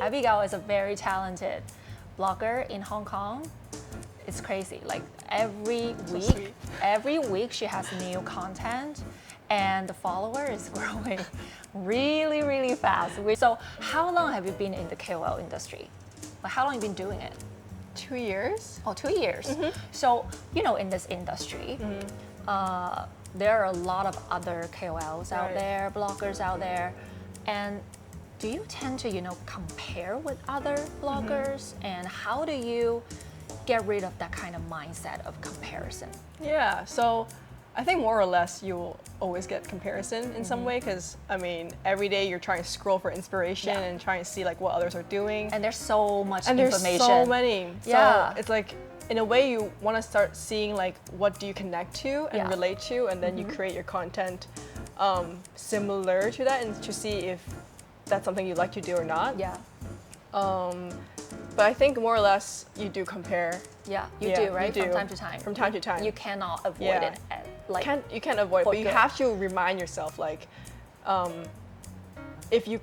Abigail is a very talented blogger in Hong Kong. It's crazy. Like every week she has new content, and the follower is growing really, really fast. So how long have you been in the KOL industry? Like how long have you been doing it? 2 years. Oh, 2 years. So, in this industry, there are a lot of other KOLs out there, bloggers out there. And do you tend to, compare with other bloggers? And how do you get rid of that kind of mindset of comparison? Yeah, so I think more or less you'll always get comparison in some way because, every day you're trying to scroll for inspiration and trying to see like what others are doing. And there's so much information. There's so many. Yeah. So it's like, in a way you want to start seeing like what do you connect to and relate to, and then you create your content similar to that and to see if that's something you'd like to do or not. Yeah. But I think more or less you do compare. Yeah, you do, right? You do. From time to time. From time to time. You cannot avoid it. You can't avoid it, but you have to remind yourself, like, if you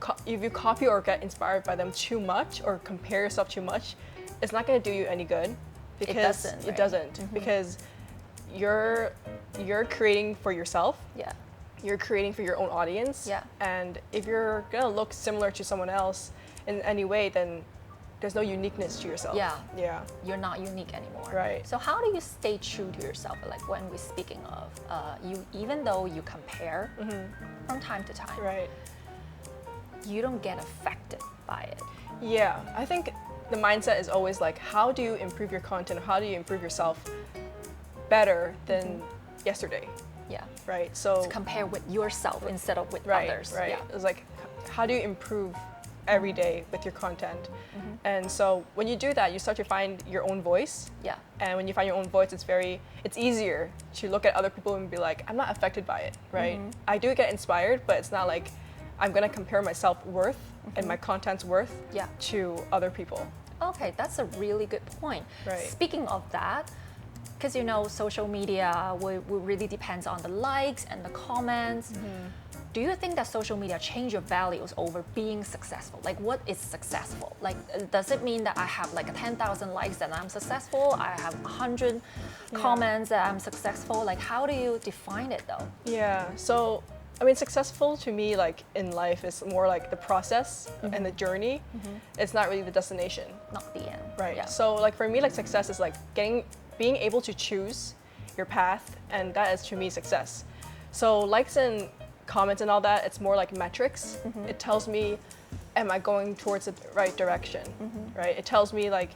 copy or get inspired by them too much or compare yourself too much, it's not going to do you any good. Because it doesn't. Because you're creating for yourself. Yeah. You're creating for your own audience. Yeah. And if you're gonna look similar to someone else in any way, then there's no uniqueness to yourself. Yeah. Yeah. You're not unique anymore. Right. So how do you stay true to yourself? Like when we're speaking of you, even though you compare from time to time, Right. you don't get affected by it. Yeah. I think the mindset is always like, how do you improve your content? How do you improve yourself better than yesterday? Yeah. Right. So Compare with yourself instead of with right, others. Right. Yeah. It's like, how do you improve every day with your content? And so when you do that, you start to find your own voice. Yeah. And when you find your own voice, it's easier to look at other people and be like, I'm not affected by it, right? I do get inspired, but it's not like I'm gonna compare my self-worth and my content's worth to other people. Okay, that's a really good point. Right. Speaking of that, because social media really depends on the likes and the comments. Do you think that social media change your values over being successful? Like, what is successful? Like, does it mean that I have like 10,000 likes that I'm successful? I have 100 comments that I'm successful? Like, how do you define it though? Yeah, so successful to me, like in life, is more like the process and the journey. It's not really the destination. Not the end. Right. Yeah. So like for me, like success is like being able to choose your path, and that is to me success. So likes and comments and all that, it's more like metrics. It tells me, am I going towards the right direction? Right. It tells me like,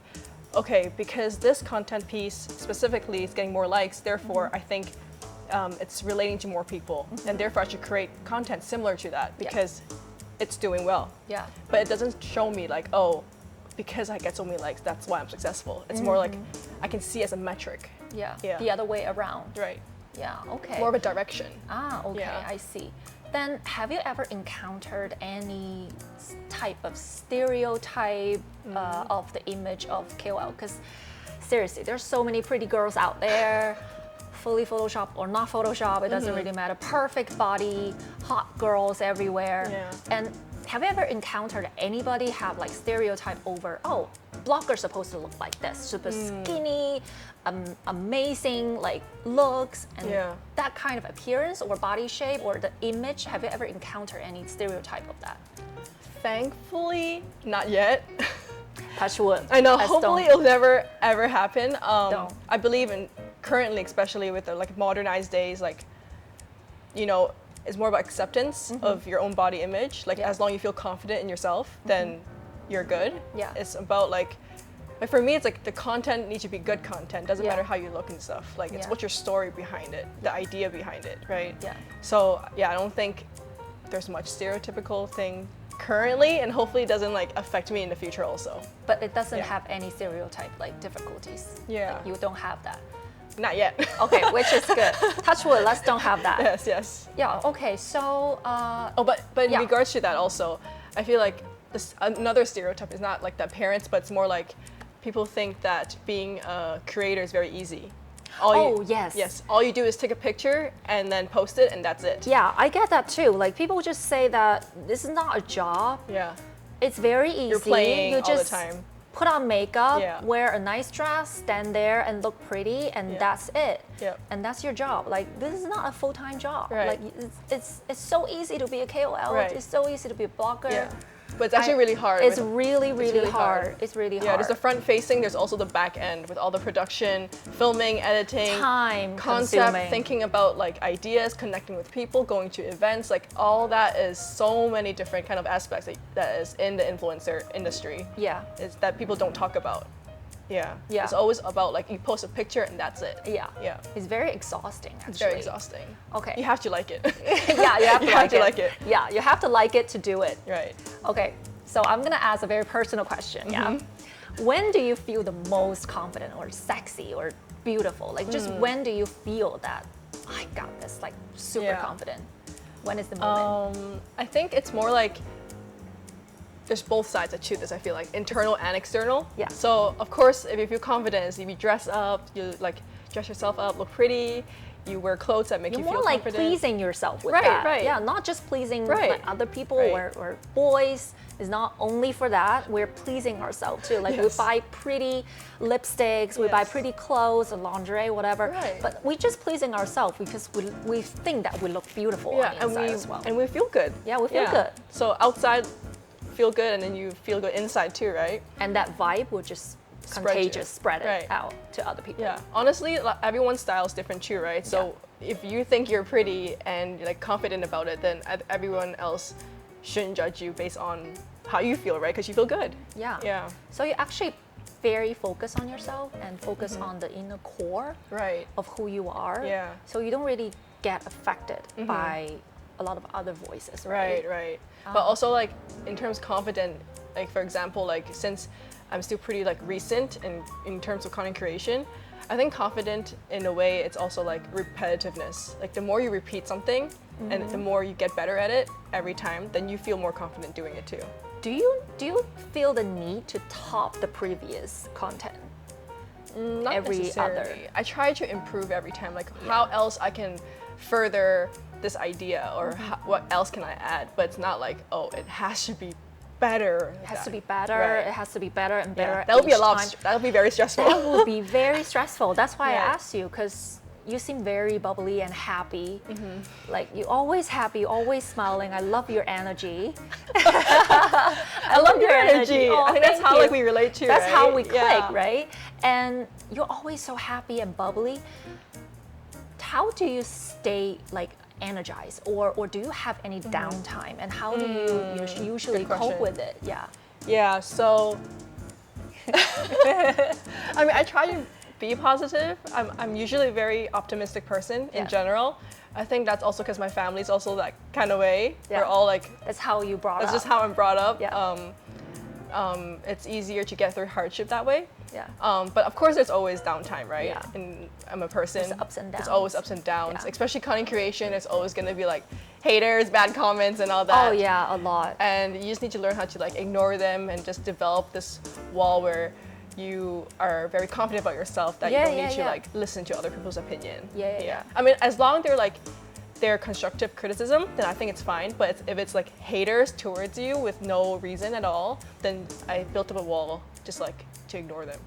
okay, because this content piece specifically is getting more likes, therefore I think it's relating to more people, and therefore I should create content similar to that because it's doing well. Yeah. But it doesn't show me like, oh, because I get so many likes, that's why I'm successful. It's more like I can see as a metric. Yeah. Yeah. The other way around. Right. Yeah. Okay. More of a direction. Ah, okay, Yeah. I see. Then have you ever encountered any type of stereotype of the image of KOL? Because seriously, there's so many pretty girls out there, fully Photoshop or not Photoshop, it doesn't really matter. Perfect body, hot girls everywhere. Yeah. And have you ever encountered anybody have like stereotype over, oh, blogger's supposed to look like this, super skinny, amazing like looks, and that kind of appearance or body shape or the image? Have you ever encountered any stereotype of that? Thankfully, not yet. Touch wood. I know, hopefully it'll never ever happen. Don't. I believe in currently, especially with the like modernized days, like, it's more about acceptance of your own body image. Like as long as you feel confident in yourself, then you're good. Yeah. It's about like for me, it's like the content needs to be good content. Doesn't matter how you look and stuff. Like it's what's your story behind it, the idea behind it, right? Yeah. So I don't think there's much stereotypical thing currently, and hopefully it doesn't like affect me in the future also. But it doesn't have any stereotype like difficulties. Yeah. Like, you don't have that. Not yet. Okay, which is good. Touch wood, let's don't have that. Yes. Yeah, okay, so... but in regards to that also, I feel like another stereotype is not like the appearance, but it's more like people think that being a creator is very easy. Yes. Yes, all you do is take a picture and then post it, and that's it. Yeah, I get that too. Like people just say that this is not a job. Yeah. It's very easy. You're playing You all the just time. put on makeup, Yeah. wear a nice dress, stand there and look pretty, and Yeah. that's it. Yep. And that's your job. Like, this is not a full-time job. Right. Like, it's so easy to be a KOL. Right. It's so easy to be a blogger. Yeah. But it's actually really hard. It's really, really hard. It's really Yeah, hard. there's the front facing, there's also the back end with all the production, filming, editing, Time concept, consuming. thinking about like ideas, connecting with people, going to events, like all that is so many different kind of aspects that is in the influencer industry. Yeah. Is that people don't talk about. Yeah. Yeah. It's always about like you post a picture and that's it. Yeah. Yeah. It's very exhausting, actually. It's very exhausting. Okay. You have to like it. Yeah, you have to You like have to it. like it. Yeah, you have to like it to do it. Right. Okay, so I'm gonna ask a very personal question. Yeah. When do you feel the most confident or sexy or beautiful? Like, just when do you feel that I got this? Like, super Yeah. confident. When is the moment? I think it's more like there's both sides to this. I feel like internal and external. Yeah. So of course, if you feel confident, if you dress up, you like dress yourself up, look pretty, you wear clothes that make You're you more feel like confident. pleasing yourself with Right, that. right. Yeah, not just pleasing Right. like other people Right. or boys. It's not only for that. We're pleasing ourselves too. Like, we Yes. buy pretty lipsticks, we buy Yes. pretty clothes, lingerie, whatever. Right. But we just pleasing ourselves because we think that we look beautiful on the inside as well. and we feel good. Yeah, we feel good. So outside, feel good, and then you feel good inside too, right? And that vibe will just Spread contagious, spread it Right. out to other people. Yeah, honestly, everyone's style is different too, right? So if you think you're pretty and you're like confident about it, then everyone else shouldn't judge you based on how you feel, right? Because you feel good. Yeah. Yeah. So you actually very focus on yourself and focus on the inner core Right. of who you are. Yeah. So you don't really get affected by a lot of other voices, right? Right, right. But also like in terms of confident, like for example, like since I'm still pretty like recent in terms of content creation, I think confident in a way it's also like repetitiveness. Like the more you repeat something and the more you get better at it every time, then you feel more confident doing it too. Do you feel the need to top the previous content? Not Every necessarily. other. I try to improve every time, like how else I can further this idea or what else can I add, but it's not like, oh, it has to be better. It has to be better. Right. It has to be better and better. Yeah, that would be a each lot. time. That would be very stressful. That would be very stressful. That's why I Yeah. asked you, because you seem very bubbly and happy. Like, you're always happy, always smiling. I love your energy. I love your energy. Oh, I think that's thank how you. like we relate to. That's right? how we click, Yeah. right? And you're always so happy and bubbly. How do you stay like energized, or do you have any downtime? And how do you usually Good cope question. with it? Yeah. Yeah. So, I mean, I try to be positive. I'm usually a very optimistic person in Yeah. general. I think that's also because my family's also that kind of way. Yeah. We're all like, That's how you brought that's up. just how I'm brought up. Yeah. It's easier to get through hardship that way. Yeah. But of course, there's always downtime, right? Yeah. And I'm a person. There's ups and There's downs. always ups and downs, Yeah. especially content creation. There's always gonna be like haters, bad comments, and all that. Oh yeah, a lot. And you just need to learn how to like ignore them and just develop this wall where you are very confident about yourself that Yeah, you don't yeah, need to yeah. like listen to other people's opinion. Yeah. I mean, as long as they're constructive criticism, then I think it's fine. But if it's like haters towards you with no reason at all, then I built up a wall just like to ignore them.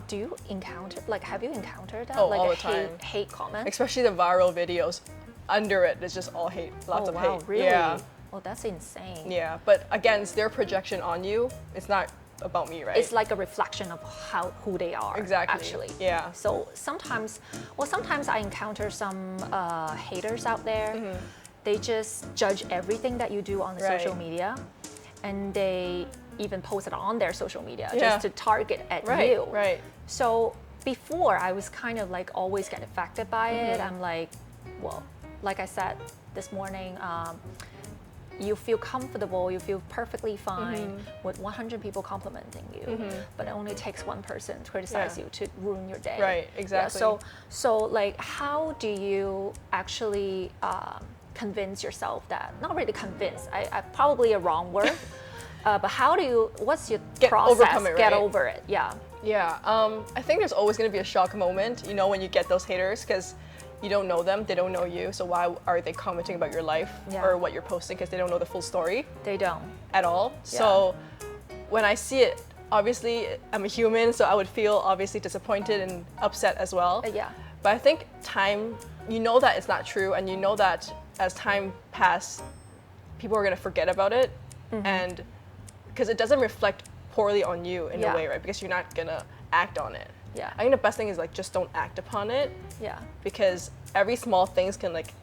Do you encounter, like, have you encountered that? Oh, like all a the time. hate comment? Especially the viral videos. Under it, it's just all hate, lots of wow, hate. really? Yeah. Oh, that's insane. Yeah, but again, it's their projection on you. It's not about me, right? It's like a reflection of who they are. Exactly. Actually. Yeah. So sometimes I encounter some haters out there. They just judge everything that you do on the Right. social media, and they even post it on their social media Yeah. just to target at Right, you. right. So before, I was kind of like always get affected by it. I'm like, well, like I said this morning, you feel comfortable, you feel perfectly fine with 100 people complimenting you, but it only takes one person to criticize Yeah. you to ruin your day. Right, Yeah, exactly. so like, how do you actually convince yourself that, not really convince, I probably a wrong word, but what's your process? Overcome it, Get right? over it, yeah. Yeah, I think there's always going to be a shock moment, when you get those haters, because you don't know them, they don't know you, so why are they commenting about your life or what you're posting, because they don't know the full story? They don't. At all. So when I see it, obviously I'm a human, so I would feel obviously disappointed and upset as well. Yeah. But I think time, you know that it's not true, and you know that as time passes, people are gonna forget about it, and because it doesn't reflect poorly on you in a way, right? Because you're not gonna act on it. Yeah. I think the best thing is like just don't act upon it. Yeah. Because every small things can like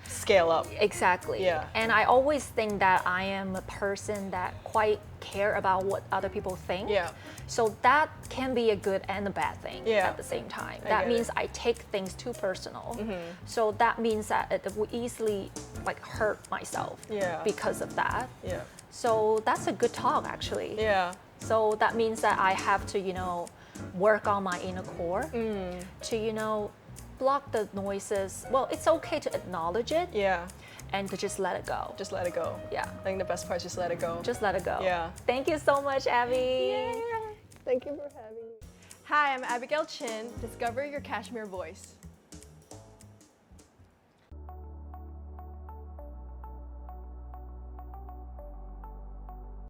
scale up. Exactly. Yeah. And I always think that I am a person that quite care about what other people think. Yeah. So that can be a good and a bad thing at the same time. That get means it. I take things too personal. So that means that it will easily like hurt myself because of that. Yeah. So that's a good talk actually. Yeah. So that means that I have to, work on my inner core to, block the noises. Well, it's okay to acknowledge it Yeah. and to just let it go. Just let it go. Yeah. I think the best part is just let it go. Just let it go. Yeah. Thank you so much, Abby. Thank you for having me. Hi, I'm Abigail Chin. Discover your Cashmere voice.